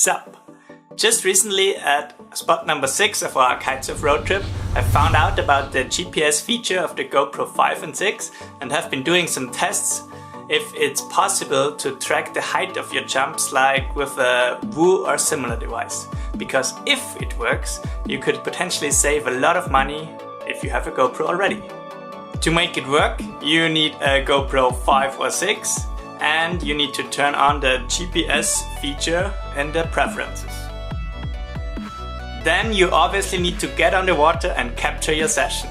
Sup! Just recently at spot number 6 of our kitesurf road trip, I found out about the GPS feature of the GoPro 5 and 6 and have been doing some tests if it's possible to track the height of your jumps like with a Woo or similar device. Because if it works, you could potentially save a lot of money if you have a GoPro already. To make it work, you need a GoPro 5 or 6 and you need to turn on the GPS feature in the preferences. Then you obviously need to get on the water and capture your session.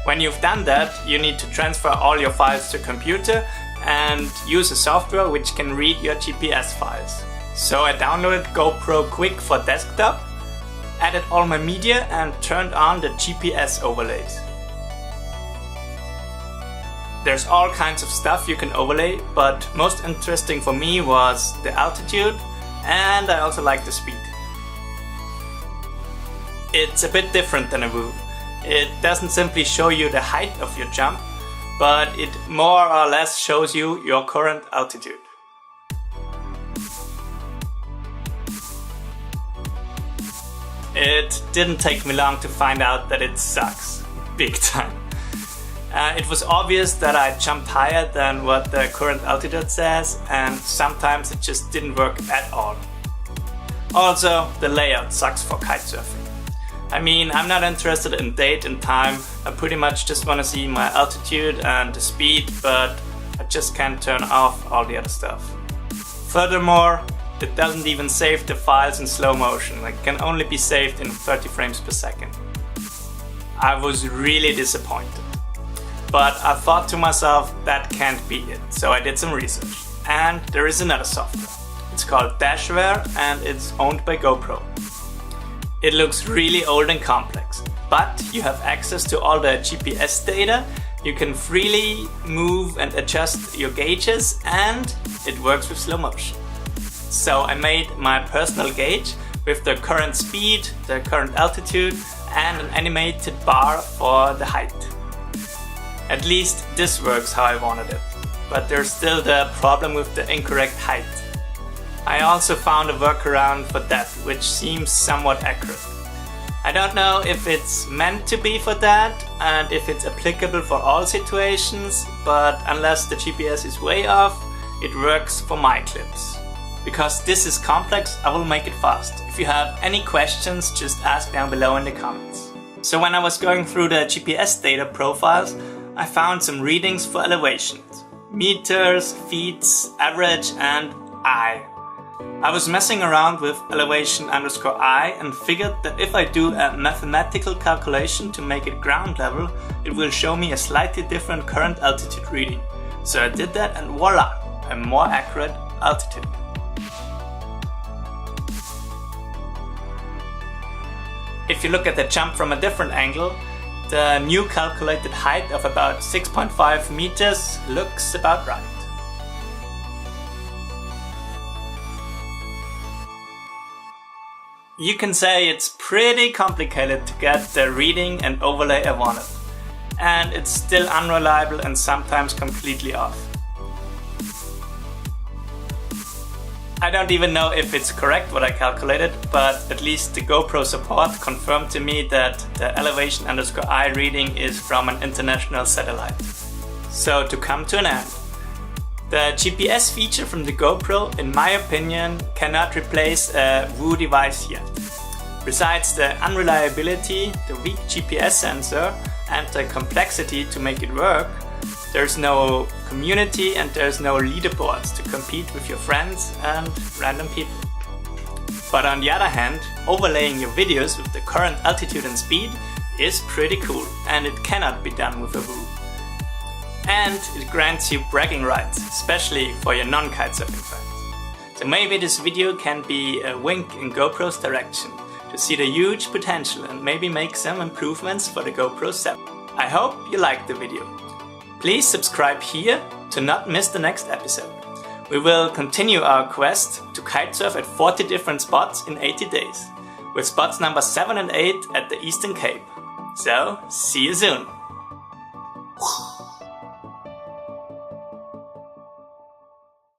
When you've done that, you need to transfer all your files to a computer and use a software which can read your GPS files. So I downloaded GoPro Quick for desktop, added all my media and turned on the GPS overlays. There's all kinds of stuff you can overlay, but most interesting for me was the altitude, and I also like the speed. It's a bit different than a Woo. It doesn't simply show you the height of your jump, but it more or less shows you your current altitude. It didn't take me long to find out that it sucks. Big time. It was obvious that I jumped higher than what the current altitude says, and sometimes it just didn't work at all. Also, the layout sucks for kitesurfing. I mean, I'm not interested in date and time, I pretty much just want to see my altitude and the speed, but I just can't turn off all the other stuff. Furthermore, it doesn't even save the files in slow motion, it can only be saved in 30 frames per second. I was really disappointed. But I thought to myself, that can't be it, so I did some research. And there is another software. It's called Dashware and it's owned by GoPro. It looks really old and complex, but you have access to all the GPS data, you can freely move and adjust your gauges, and it works with slow motion. So I made my personal gauge with the current speed, the current altitude and an animated bar for the height. At least this works how I wanted it, but there's still the problem with the incorrect height. I also found a workaround for that, which seems somewhat accurate. I don't know if it's meant to be for that and if it's applicable for all situations, but unless the GPS is way off, it works for my clips. Because this is complex, I will make it fast. If you have any questions, just ask down below in the comments. So when I was going through the GPS data profiles, I found some readings for elevations. Meters, feet, average and I. I was messing around with elevation_I and figured that if I do a mathematical calculation to make it ground level, it will show me a slightly different current altitude reading. So I did that and voila, a more accurate altitude. If you look at the jump from a different angle, the new calculated height of about 6.5 meters looks about right. You can say it's pretty complicated to get the reading and overlay I wanted. And it's still unreliable and sometimes completely off. I don't even know if it's correct what I calculated, but at least the GoPro support confirmed to me that the elevation_I reading is from an international satellite. So to come to an end, the GPS feature from the GoPro, in my opinion, cannot replace a Woo device yet. Besides the unreliability, the weak GPS sensor and the complexity to make it work, there's no community and there's no leaderboards to compete with your friends and random people. But on the other hand, overlaying your videos with the current altitude and speed is pretty cool, and it cannot be done with a Woo. And it grants you bragging rights, especially for your non-kitesurfing friends. So maybe this video can be a wink in GoPro's direction to see the huge potential and maybe make some improvements for the GoPro 7. I hope you liked the video. Please subscribe here to not miss the next episode. We will continue our quest to kitesurf at 40 different spots in 80 days, with spots number 7 and 8 at the Eastern Cape. So, see you soon!